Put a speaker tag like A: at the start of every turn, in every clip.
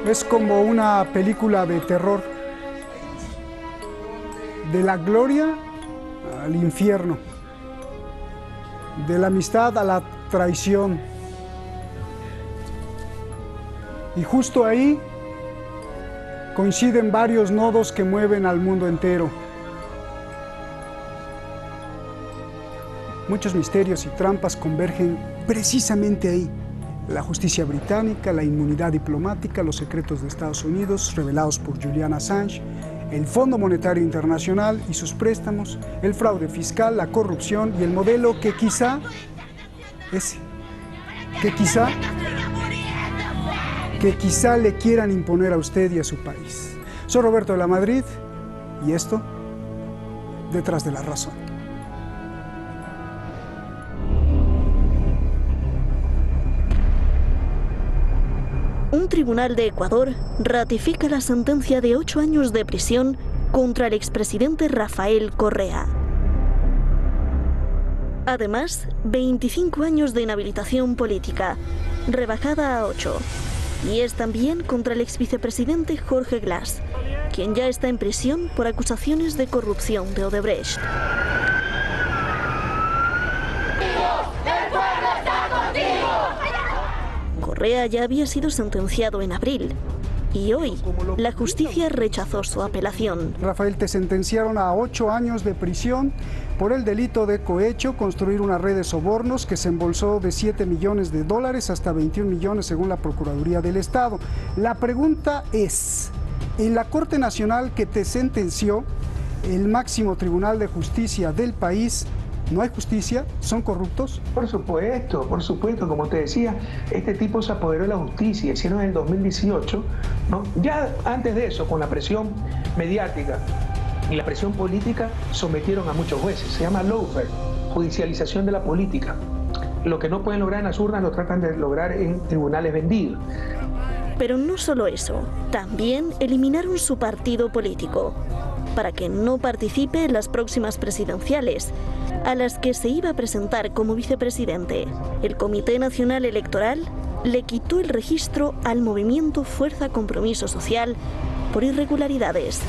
A: Es como una película de terror, de la gloria al infierno, de la amistad a la traición. Y justo ahí coinciden varios nodos que mueven al mundo entero. Muchos misterios y trampas convergen precisamente ahí. La justicia británica, la inmunidad diplomática, los secretos de Estados Unidos revelados por Julian Assange, el Fondo Monetario Internacional y sus préstamos, el fraude fiscal, la corrupción y el modelo que quizá le quieran imponer a usted y a su país. Soy Roberto de la Madrid y esto, Detrás de la Razón.
B: Un tribunal de Ecuador ratifica la sentencia de 8 años de prisión contra el expresidente Rafael Correa. Además, 25 años de inhabilitación política, rebajada a 8. Y es también contra el exvicepresidente Jorge Glass, quien ya está en prisión por acusaciones de corrupción de Odebrecht. Correa ya había sido sentenciado en abril y hoy la justicia rechazó su apelación.
A: Rafael, te sentenciaron a 8 años de prisión por el delito de cohecho, construir una red de sobornos que se embolsó de $7 millones hasta 21 millones según la Procuraduría del Estado. La pregunta es, en la Corte Nacional que te sentenció, el máximo tribunal de justicia del país, ¿no hay justicia? ¿Son corruptos?
C: Por supuesto, como te decía, este tipo se apoderó de la justicia, hicieron en el 2018, ¿no? Ya antes de eso, con la presión mediática y la presión política, sometieron a muchos jueces, se llama lawfare, judicialización de la política. Lo que no pueden lograr en las urnas lo tratan de lograr en tribunales vendidos.
B: Pero no solo eso, también eliminaron su partido político, para que no participe en las próximas presidenciales, a las que se iba a presentar como vicepresidente. El Comité Nacional Electoral le quitó el registro al movimiento Fuerza Compromiso Social por irregularidades.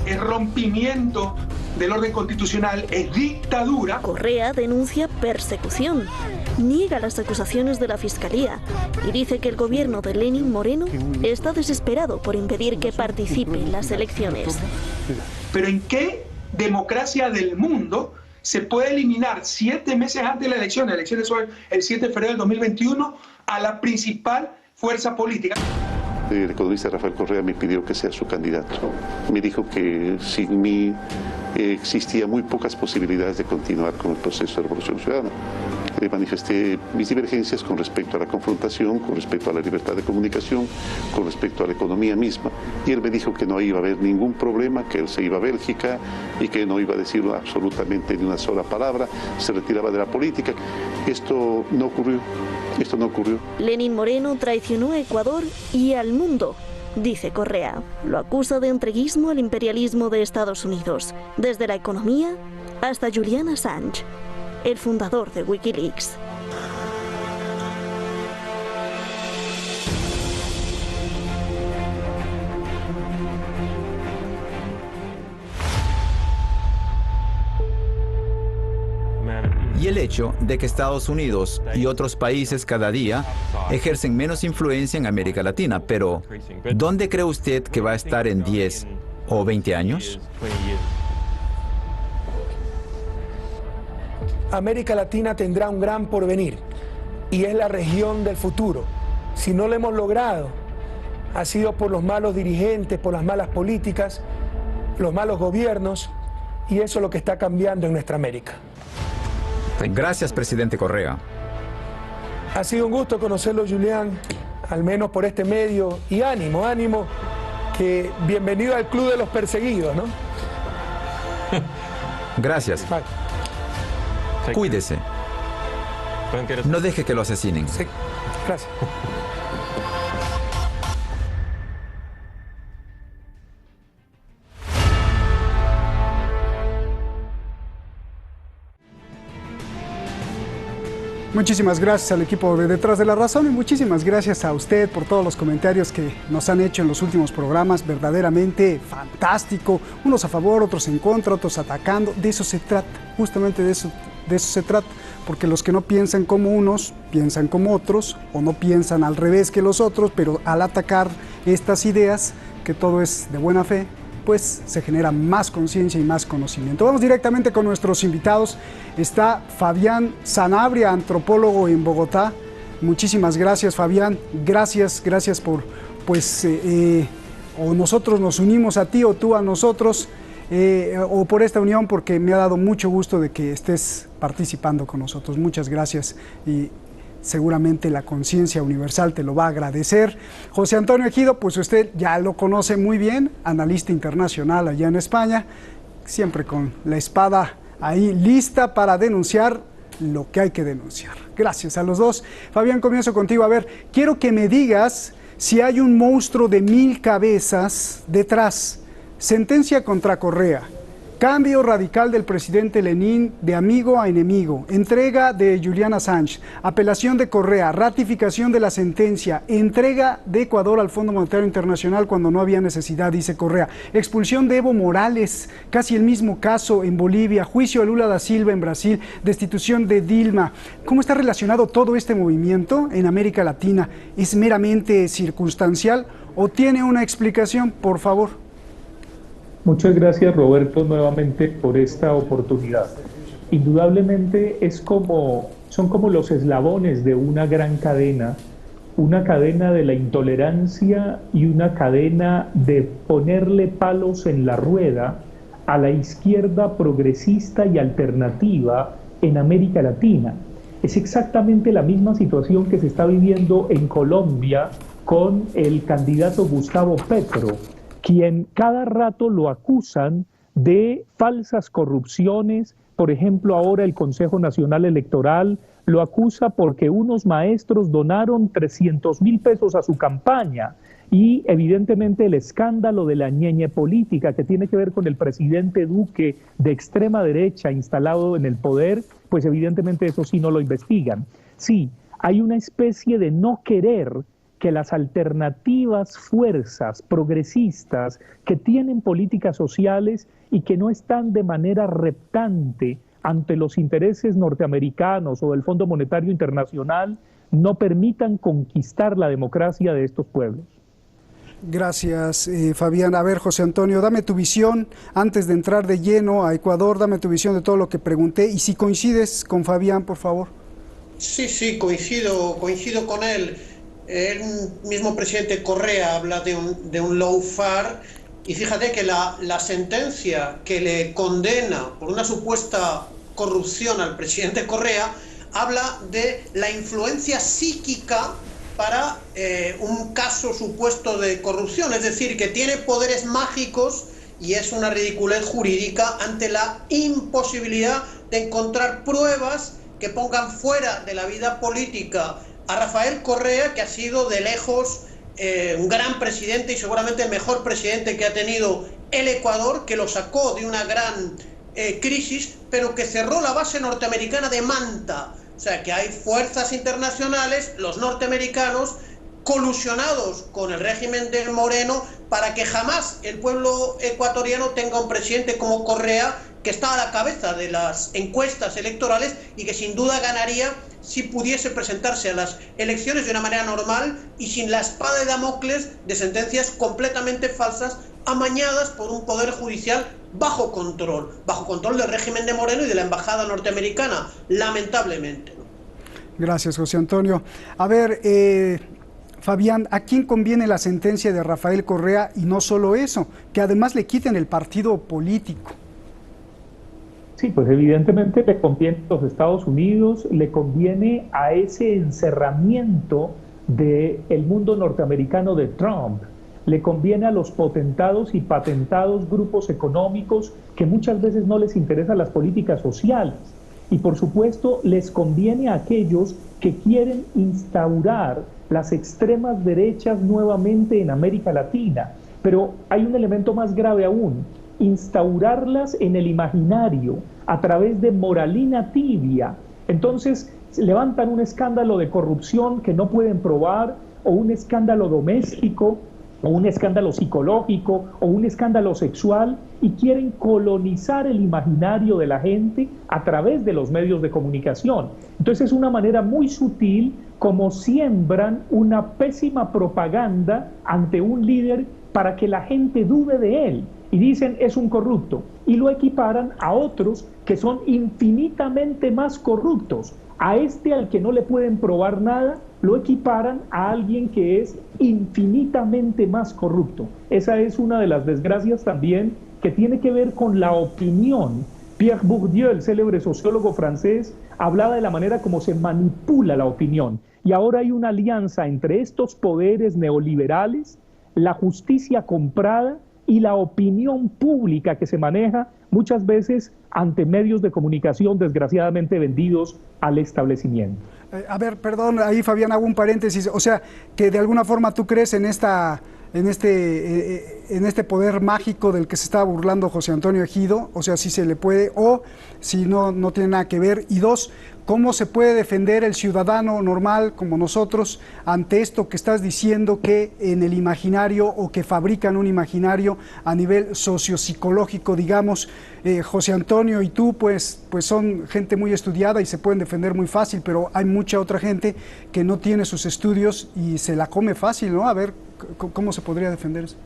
C: El rompimiento del orden constitucional es dictadura.
B: Correa denuncia persecución, niega las acusaciones de la Fiscalía y dice que el gobierno de Lenín Moreno está desesperado por impedir que participe en las elecciones.
C: ¿Pero en qué democracia del mundo se puede eliminar 7 meses antes de las elecciones son el 7 de febrero del 2021, a la principal fuerza política?
D: El economista Rafael Correa me pidió que sea su candidato. Me dijo que sin mí existía muy pocas posibilidades de continuar con el proceso de revolución ciudadana. Le manifesté mis divergencias con respecto a la confrontación, con respecto a la libertad de comunicación, con respecto a la economía misma. Y él me dijo que no iba a haber ningún problema, que él se iba a Bélgica y que no iba a decir absolutamente ni una sola palabra, se retiraba de la política. Esto no ocurrió.
B: Lenín Moreno traicionó a Ecuador y al mundo, dice Correa. Lo acusa de entreguismo al imperialismo de Estados Unidos, desde la economía hasta Julian Assange, el fundador de Wikileaks.
E: Y el hecho de que Estados Unidos y otros países cada día ejercen menos influencia en América Latina. Pero, ¿dónde cree usted que va a estar en 10 o 20 años?
F: América Latina tendrá un gran porvenir y es la región del futuro. Si no lo hemos logrado, ha sido por los malos dirigentes, por las malas políticas, los malos gobiernos, y eso es lo que está cambiando en nuestra América.
E: Gracias, presidente Correa.
F: Ha sido un gusto conocerlo, Julián, al menos por este medio, y ánimo, que bienvenido al club de los perseguidos, ¿no?
E: Gracias.
F: Bye.
E: Cuídese. No deje que lo asesinen.
F: Sí, gracias.
A: Muchísimas gracias al equipo de Detrás de la Razón y muchísimas gracias a usted por todos los comentarios que nos han hecho en los últimos programas. Verdaderamente fantástico. Unos a favor, otros en contra, otros atacando. De eso se trata, justamente de eso se trata. Porque los que no piensan como unos, piensan como otros, o no piensan al revés que los otros, pero al atacar estas ideas, que todo es de buena fe, pues se genera más conciencia y más conocimiento. Vamos directamente con nuestros invitados. Está Fabián Sanabria, antropólogo en Bogotá. Muchísimas gracias, Fabián. Gracias por, o nosotros nos unimos a ti o tú a nosotros, o por esta unión, porque me ha dado mucho gusto de que estés participando con nosotros. Muchas gracias y seguramente la conciencia universal te lo va a agradecer. José Antonio Ejido, pues usted ya lo conoce muy bien, analista internacional allá en España, siempre con la espada ahí lista para denunciar lo que hay que denunciar. Gracias a los dos. Fabián, comienzo contigo. A ver, quiero que me digas si hay un monstruo de 1000 cabezas detrás. Sentencia contra Correa. Cambio radical del presidente Lenin de amigo a enemigo, entrega de Julian Assange, apelación de Correa, ratificación de la sentencia, entrega de Ecuador al Fondo Monetario Internacional cuando no había necesidad, dice Correa, expulsión de Evo Morales, casi el mismo caso en Bolivia, juicio a Lula da Silva en Brasil, destitución de Dilma. ¿Cómo está relacionado todo este movimiento en América Latina? ¿Es meramente circunstancial o tiene una explicación, por favor?
G: Muchas gracias, Roberto, nuevamente por esta oportunidad. Indudablemente son como los eslabones de una gran cadena, una cadena de la intolerancia y una cadena de ponerle palos en la rueda a la izquierda progresista y alternativa en América Latina. Es exactamente la misma situación que se está viviendo en Colombia con el candidato Gustavo Petro, quien cada rato lo acusan de falsas corrupciones. Por ejemplo, ahora el Consejo Nacional Electoral lo acusa porque unos maestros donaron 300.000 pesos a su campaña, y evidentemente el escándalo de la ñeñe política que tiene que ver con el presidente Duque de extrema derecha instalado en el poder, pues evidentemente eso sí no lo investigan. Sí, hay una especie de no querer que las alternativas fuerzas progresistas que tienen políticas sociales y que no están de manera reptante ante los intereses norteamericanos o del Fondo Monetario Internacional no permitan conquistar la democracia de estos pueblos.
A: Gracias, Fabián. A ver, José Antonio, dame tu visión, antes de entrar de lleno a Ecuador, dame tu visión de todo lo que pregunté, y si coincides con Fabián, por favor.
H: Sí, coincido con él. El mismo presidente Correa habla de un lawfare, y fíjate que la sentencia que le condena por una supuesta corrupción al presidente Correa habla de la influencia psíquica para un caso supuesto de corrupción, es decir, que tiene poderes mágicos, y es una ridiculez jurídica ante la imposibilidad de encontrar pruebas que pongan fuera de la vida política a Rafael Correa, que ha sido de lejos un gran presidente y seguramente el mejor presidente que ha tenido el Ecuador, que lo sacó de una gran crisis, pero que cerró la base norteamericana de Manta. O sea que hay fuerzas internacionales, los norteamericanos, colusionados con el régimen del Moreno para que jamás el pueblo ecuatoriano tenga un presidente como Correa, que está a la cabeza de las encuestas electorales y que sin duda ganaría si pudiese presentarse a las elecciones de una manera normal y sin la espada de Damocles de sentencias completamente falsas amañadas por un poder judicial bajo control del régimen de Moreno y de la embajada norteamericana, lamentablemente.
A: Gracias, José Antonio. A ver, Fabián, ¿a quién conviene la sentencia de Rafael Correa? Y no solo eso, que además le quiten el partido político.
G: Sí, pues evidentemente le conviene a los Estados Unidos, le conviene a ese encerramiento del mundo norteamericano de Trump, le conviene a los potentados y patentados grupos económicos que muchas veces no les interesan las políticas sociales, y por supuesto les conviene a aquellos que quieren instaurar las extremas derechas nuevamente en América Latina. Pero hay un elemento más grave aún: instaurarlas en el imaginario a través de moralina tibia, Entonces levantan un escándalo de corrupción que no pueden probar, o un escándalo doméstico, o un escándalo psicológico, o un escándalo sexual, y quieren colonizar el imaginario de la gente a través de los medios de comunicación. Entonces es una manera muy sutil como siembran una pésima propaganda ante un líder para que la gente dude de él. Y dicen, es un corrupto. Y lo equiparan a otros que son infinitamente más corruptos. A este, al que no le pueden probar nada, lo equiparan a alguien que es infinitamente más corrupto. Esa es una de las desgracias también que tiene que ver con la opinión. Pierre Bourdieu, el célebre sociólogo francés, hablaba de la manera como se manipula la opinión. Y ahora hay una alianza entre estos poderes neoliberales, la justicia comprada y la opinión pública que se maneja muchas veces ante medios de comunicación desgraciadamente vendidos al establecimiento.
A: A ver, perdón, ahí Fabián hago un paréntesis, o sea, que de alguna forma tú crees en este poder mágico del que se estaba burlando José Antonio Ejido, o sea, si se le puede, o si no tiene nada que ver, y dos, ¿cómo se puede defender el ciudadano normal como nosotros ante esto que estás diciendo, que en el imaginario o que fabrican un imaginario a nivel sociopsicológico, digamos? José Antonio y tú pues son gente muy estudiada y se pueden defender muy fácil, pero hay mucha otra gente que no tiene sus estudios y se la come fácil, ¿no? A ver, ¿cómo se podría defender eso?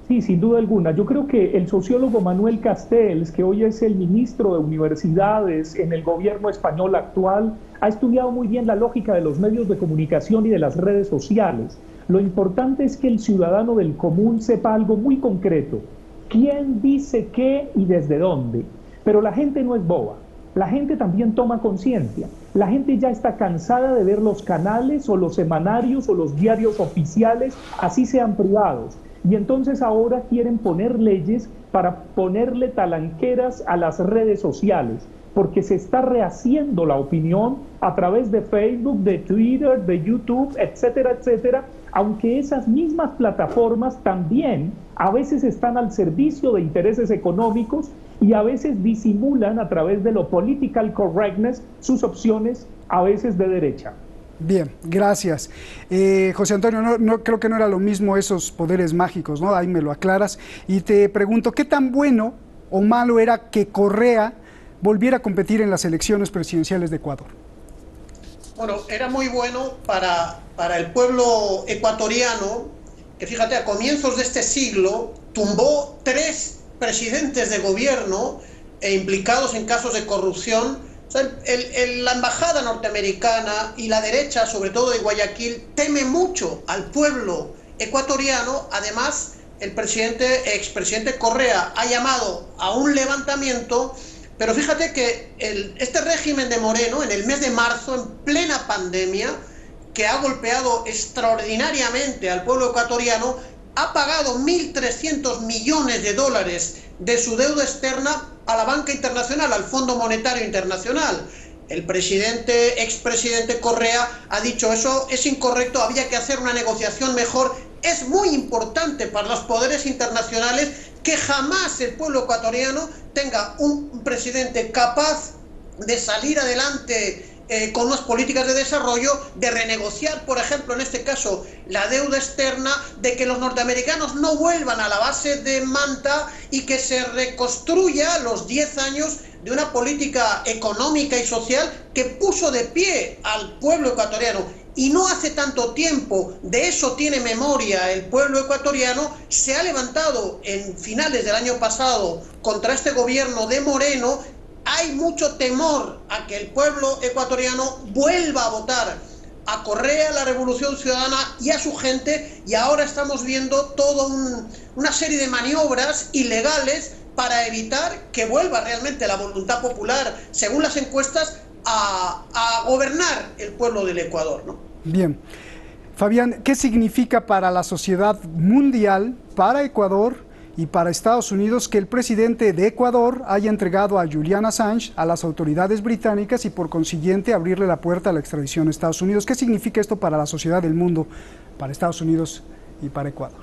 G: Sí, sin duda alguna. Yo creo que el sociólogo Manuel Castells, que hoy es el ministro de Universidades en el gobierno español actual, ha estudiado muy bien la lógica de los medios de comunicación y de las redes sociales. Lo importante es que el ciudadano del común sepa algo muy concreto. ¿Quién dice qué y desde dónde? Pero la gente no es boba. La gente también toma conciencia. La gente ya está cansada de ver los canales o los semanarios o los diarios oficiales, así sean privados. Y entonces ahora quieren poner leyes para ponerle talanqueras a las redes sociales, porque se está rehaciendo la opinión a través de Facebook, de Twitter, de YouTube, etcétera, etcétera, aunque esas mismas plataformas también a veces están al servicio de intereses económicos y a veces disimulan a través de lo political correctness sus opciones, a veces de derecha.
A: Bien, gracias. José Antonio, no creo que no era lo mismo esos poderes mágicos, ¿no? Ahí me lo aclaras. Y te pregunto, ¿qué tan bueno o malo era que Correa volviera a competir en las elecciones presidenciales de Ecuador?
H: Bueno, era muy bueno para el pueblo ecuatoriano, que fíjate, a comienzos de este siglo tumbó 3 presidentes de gobierno implicados en casos de corrupción. O sea, la embajada norteamericana y la derecha, sobre todo de Guayaquil, teme mucho al pueblo ecuatoriano. Además, el expresidente Correa ha llamado a un levantamiento, pero fíjate que este régimen de Moreno, en el mes de marzo, en plena pandemia, que ha golpeado extraordinariamente al pueblo ecuatoriano, ha pagado 1.300 millones de dólares de su deuda externa a la banca internacional, al Fondo Monetario Internacional. El expresidente Correa ha dicho eso es incorrecto, había que hacer una negociación mejor. Es muy importante para los poderes internacionales que jamás el pueblo ecuatoriano tenga un presidente capaz de salir adelante con unas políticas de desarrollo, de renegociar, por ejemplo, en este caso, la deuda externa, de que los norteamericanos no vuelvan a la base de Manta y que se reconstruya los 10 años de una política económica y social que puso de pie al pueblo ecuatoriano. Y no hace tanto tiempo, de eso tiene memoria el pueblo ecuatoriano, se ha levantado en finales del año pasado contra este gobierno de Moreno. Hay mucho temor a que el pueblo ecuatoriano vuelva a votar a Correa, a la Revolución Ciudadana y a su gente, y ahora estamos viendo toda una serie de maniobras ilegales para evitar que vuelva realmente la voluntad popular, según las encuestas, a gobernar el pueblo del Ecuador, ¿no?
A: Bien. Fabián, ¿qué significa para la sociedad mundial, para Ecuador y para Estados Unidos, que el presidente de Ecuador haya entregado a Julian Assange a las autoridades británicas y por consiguiente abrirle la puerta a la extradición a Estados Unidos? ¿Qué significa esto para la sociedad del mundo, para Estados Unidos y para Ecuador?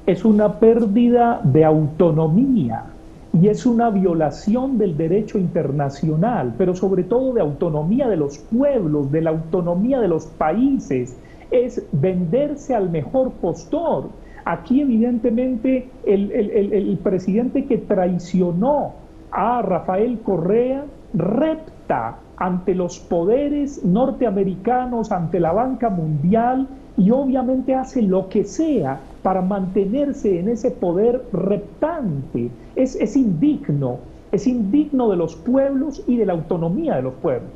G: Es una pérdida de autonomía. y es una violación del derecho internacional, pero sobre todo de autonomía de los pueblos, de la autonomía de los países. Es venderse al mejor postor. Aquí evidentemente el presidente que traicionó a Rafael Correa repta ante los poderes norteamericanos, ante la banca mundial, y obviamente hace lo que sea para mantenerse en ese poder reptante. Es indigno de los pueblos y de la autonomía de los pueblos.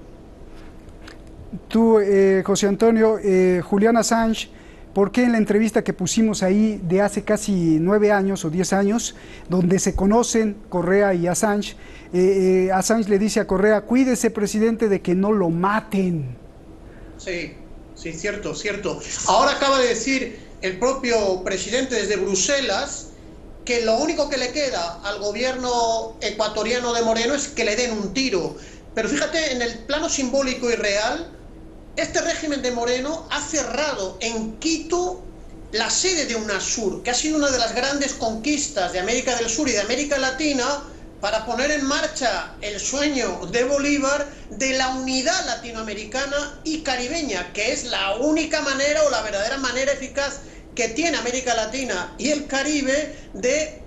A: Tú, José Antonio, Julian Assange, ¿por qué en la entrevista que pusimos ahí de hace casi 9 años o 10 años, donde se conocen Correa y Assange, Assange le dice a Correa, cuídese, presidente, de que no lo maten?
H: Sí, sí, cierto, cierto. Ahora acaba de decir el propio presidente desde Bruselas que lo único que le queda al gobierno ecuatoriano de Moreno es que le den un tiro. Pero fíjate, en el plano simbólico y real, este régimen de Moreno ha cerrado en Quito la sede de UNASUR, que ha sido una de las grandes conquistas de América del Sur y de América Latina para poner en marcha el sueño de Bolívar de la unidad latinoamericana y caribeña, que es la única manera o la verdadera manera eficaz que tiene América Latina y el Caribe de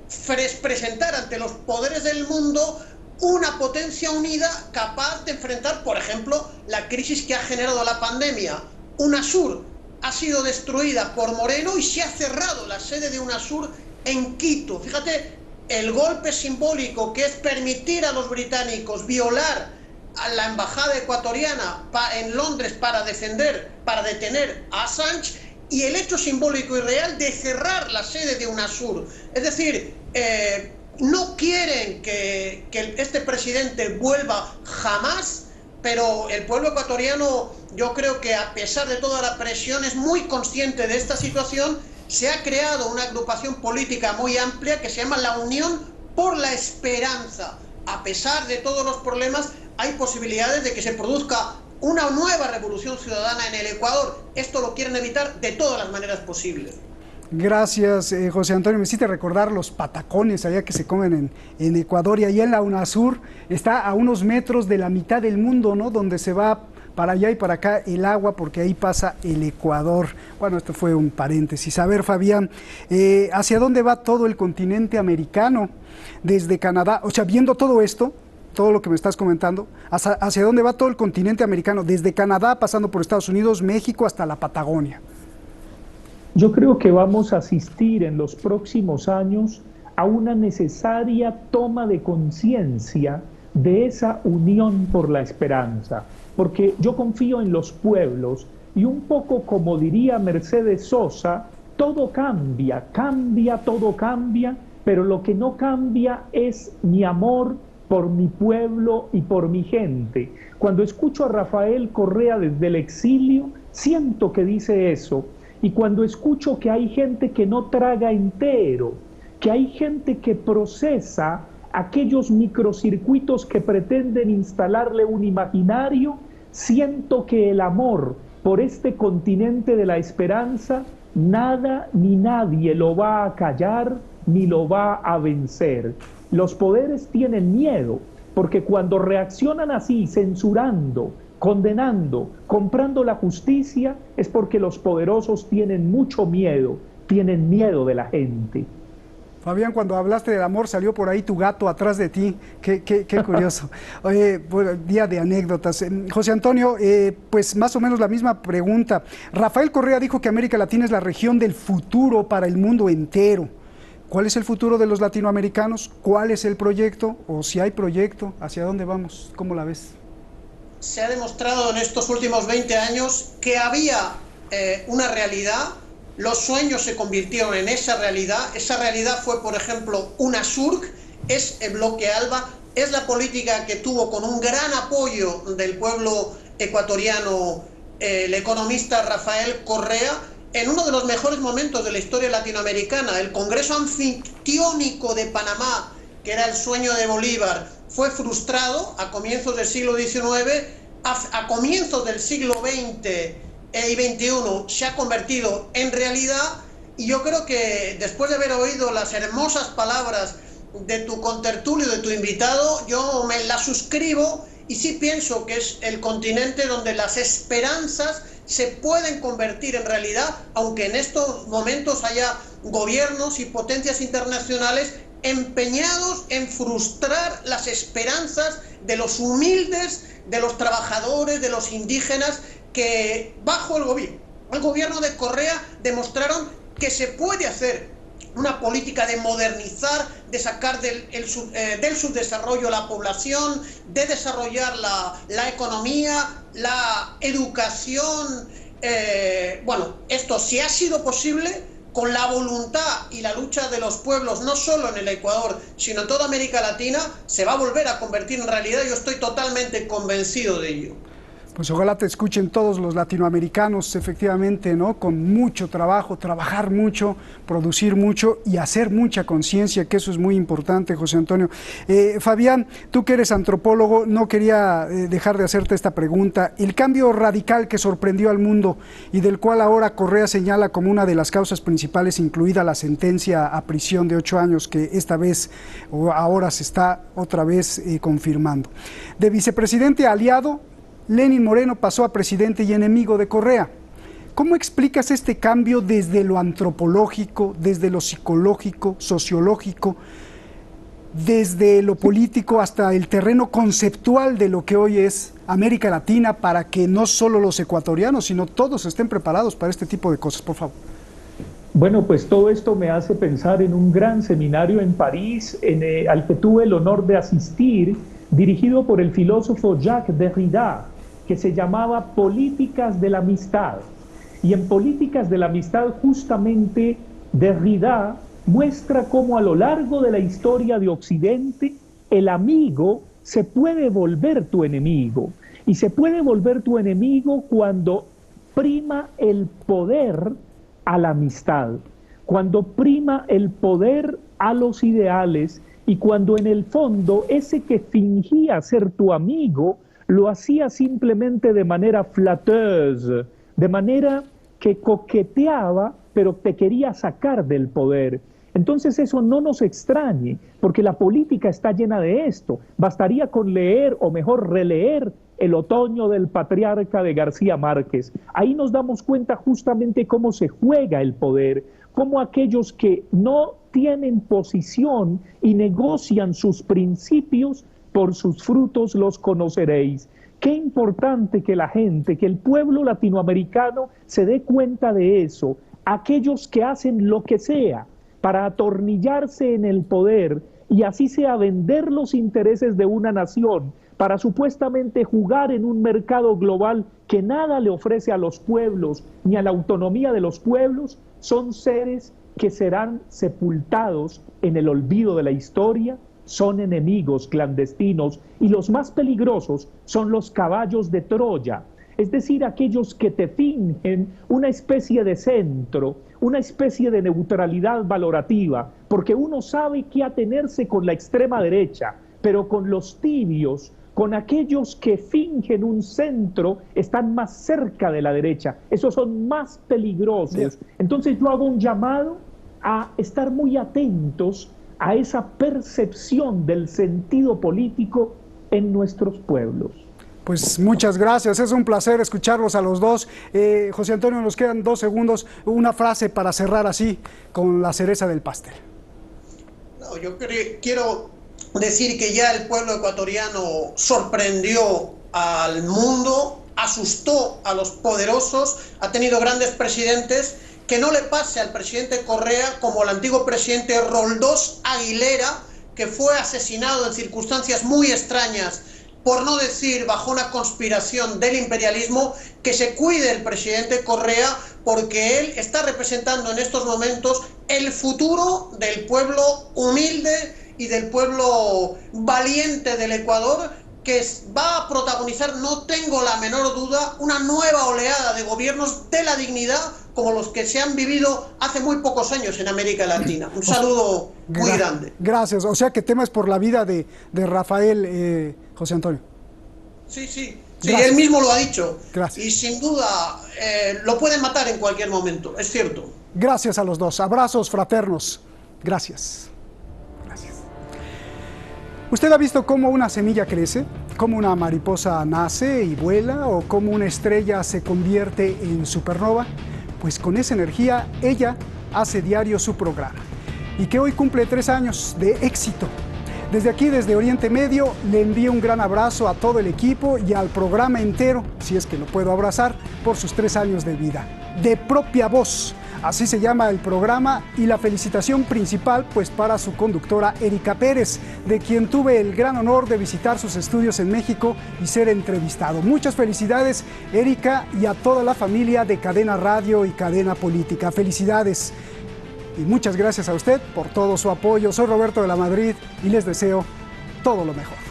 H: presentar ante los poderes del mundo una potencia unida capaz de enfrentar, por ejemplo, la crisis que ha generado la pandemia. UNASUR ha sido destruida por Moreno y se ha cerrado la sede de UNASUR en Quito. Fíjate el golpe simbólico que es permitir a los británicos violar a la embajada ecuatoriana en Londres para detener a Assange, y el hecho simbólico y real de cerrar la sede de UNASUR. Es decir, no quieren que este presidente vuelva jamás, pero el pueblo ecuatoriano, yo creo que a pesar de toda la presión, es muy consciente de esta situación. Se ha creado una agrupación política muy amplia que se llama la Unión por la Esperanza. A pesar de todos los problemas, hay posibilidades de que se produzca una nueva revolución ciudadana en el Ecuador. Esto lo quieren evitar de todas las maneras posibles.
A: Gracias, José Antonio. Me hiciste recordar los patacones allá que se comen en Ecuador, y allá en la UNASUR está a unos metros de la mitad del mundo, ¿no? Donde se va para allá y para acá el agua, porque ahí pasa el Ecuador. Bueno, esto fue un paréntesis. A ver, Fabián, ¿hacia dónde va todo el continente americano desde Canadá? O sea, viendo todo esto, todo lo que me estás comentando, ¿hacia dónde va todo el continente americano? Desde Canadá, pasando por Estados Unidos, México, hasta la Patagonia.
G: Yo creo que vamos a asistir en los próximos años a una necesaria toma de conciencia de esa unión por la esperanza, porque yo confío en los pueblos y un poco como diría Mercedes Sosa, todo cambia, todo cambia, pero lo que no cambia es mi amor por mi pueblo y por mi gente. Cuando escucho a Rafael Correa desde el exilio, siento que dice eso. Y cuando escucho que hay gente que no traga entero, que hay gente que procesa aquellos microcircuitos que pretenden instalarle un imaginario, siento que el amor por este continente de la esperanza, nada ni nadie lo va a callar ni lo va a vencer. Los poderes tienen miedo, porque cuando reaccionan así, censurando, condenando, comprando la justicia, es porque los poderosos tienen mucho miedo, tienen miedo de la gente.
A: Fabián, cuando hablaste del amor, salió por ahí tu gato atrás de ti. Qué curioso. Oye, bueno, día de anécdotas. José Antonio, pues más o menos la misma pregunta. Rafael Correa dijo que América Latina es la región del futuro para el mundo entero. ¿Cuál es el futuro de los latinoamericanos? ¿Cuál es el proyecto? O si hay proyecto, ¿hacia dónde vamos? ¿Cómo la ves?
H: Se ha demostrado en estos últimos 20 años que había una realidad. Los sueños se convirtieron en esa realidad. Esa realidad fue, por ejemplo, UNASUR, es el bloque ALBA, es la política que tuvo con un gran apoyo del pueblo ecuatoriano el economista Rafael Correa, en uno de los mejores momentos de la historia latinoamericana. El Congreso Anfictiónico de Panamá, que era el sueño de Bolívar, fue frustrado a comienzos del siglo XIX, a comienzos del siglo XX y XXI se ha convertido en realidad, y yo creo que después de haber oído las hermosas palabras de tu contertulio, de tu invitado, yo me la suscribo y sí pienso que es el continente donde las esperanzas se pueden convertir en realidad, aunque en estos momentos haya gobiernos y potencias internacionales empeñados en frustrar las esperanzas de los humildes, de los trabajadores, de los indígenas, que bajo el gobierno de Correa demostraron que se puede hacer una política de modernizar, de sacar del subdesarrollo a la población, de desarrollar la economía, la educación. Bueno, esto sí ha sido posible con la voluntad y la lucha de los pueblos, no solo en el Ecuador, sino en toda América Latina. Se va a volver a convertir en realidad, yo estoy totalmente convencido de ello.
A: Pues ojalá te escuchen todos los latinoamericanos, efectivamente, ¿no? Con mucho trabajo, trabajar mucho, producir mucho y hacer mucha conciencia, que eso es muy importante, José Antonio. Fabián, tú que eres antropólogo, no quería dejar de hacerte esta pregunta. El cambio radical que sorprendió al mundo y del cual ahora Correa señala como una de las causas principales, incluida la sentencia a prisión de 8 años, que esta vez o ahora se está otra vez confirmando. De vicepresidente aliado, Lenín Moreno pasó a presidente y enemigo de Correa. ¿Cómo explicas este cambio desde lo antropológico, desde lo psicológico, sociológico, desde lo político hasta el terreno conceptual de lo que hoy es América Latina, para que no solo los ecuatorianos, sino todos estén preparados para este tipo de cosas? Por favor.
G: Bueno, pues todo esto me hace pensar en un gran seminario en París, al que tuve el honor de asistir, dirigido por el filósofo Jacques Derrida, que se llamaba Políticas de la Amistad. Y en Políticas de la Amistad, justamente, Derrida muestra cómo a lo largo de la historia de Occidente, el amigo se puede volver tu enemigo. Y se puede volver tu enemigo cuando prima el poder a la amistad, cuando prima el poder a los ideales, y cuando en el fondo ese que fingía ser tu amigo lo hacía simplemente de manera flatteuse, de manera que coqueteaba, pero te quería sacar del poder. Entonces eso no nos extrañe, porque la política está llena de esto. Bastaría con leer, o mejor releer, El otoño del patriarca de García Márquez. Ahí nos damos cuenta justamente cómo se juega el poder, cómo aquellos que no tienen posición y negocian sus principios, por sus frutos los conoceréis. Qué importante que la gente, que el pueblo latinoamericano se dé cuenta de eso. Aquellos que hacen lo que sea para atornillarse en el poder y así sea vender los intereses de una nación, para supuestamente jugar en un mercado global que nada le ofrece a los pueblos ni a la autonomía de los pueblos, son seres que serán sepultados en el olvido de la historia, son enemigos clandestinos, y los más peligrosos son los caballos de Troya, es decir, aquellos que te fingen una especie de centro, una especie de neutralidad valorativa, porque uno sabe qué atenerse con la extrema derecha, pero con los tibios, con aquellos que fingen un centro, están más cerca de la derecha, esos son más peligrosos. Bien. Entonces yo hago un llamado a estar muy atentos a esa percepción del sentido político en nuestros pueblos.
A: Pues muchas gracias, es un placer escucharlos a los dos. José Antonio, nos quedan 2 segundos, una frase para cerrar así, con la cereza del pastel.
H: No, yo quiero decir que ya el pueblo ecuatoriano sorprendió al mundo, asustó a los poderosos, ha tenido grandes presidentes. Que no le pase al presidente Correa como al antiguo presidente Roldós Aguilera, que fue asesinado en circunstancias muy extrañas, por no decir bajo una conspiración del imperialismo. Que se cuide el presidente Correa, porque él está representando en estos momentos el futuro del pueblo humilde y del pueblo valiente del Ecuador, que va a protagonizar, no tengo la menor duda, una nueva oleada de gobiernos de la dignidad, como los que se han vivido hace muy pocos años en América Latina. Un saludo muy grande.
A: Gracias. O sea que temas por la vida de Rafael, José Antonio.
H: Sí, él mismo lo ha dicho.
A: Gracias.
H: Y sin duda lo pueden matar en cualquier momento, es cierto.
A: Gracias a los dos. Abrazos fraternos. Gracias. Gracias. ¿Usted ha visto cómo una semilla crece? ¿Cómo una mariposa nace y vuela? ¿O cómo una estrella se convierte en supernova? Pues con esa energía, ella hace diario su programa. Y que hoy cumple 3 años de éxito. Desde aquí, desde Oriente Medio, le envío un gran abrazo a todo el equipo y al programa entero, si es que lo puedo abrazar, por sus 3 años de vida. De propia voz, así se llama el programa, y la felicitación principal pues para su conductora Erika Pérez, de quien tuve el gran honor de visitar sus estudios en México y ser entrevistado. Muchas felicidades, Erika, y a toda la familia de Cadena Radio y Cadena Política. Felicidades. Y muchas gracias a usted por todo su apoyo. Soy Roberto de la Madrid y les deseo todo lo mejor.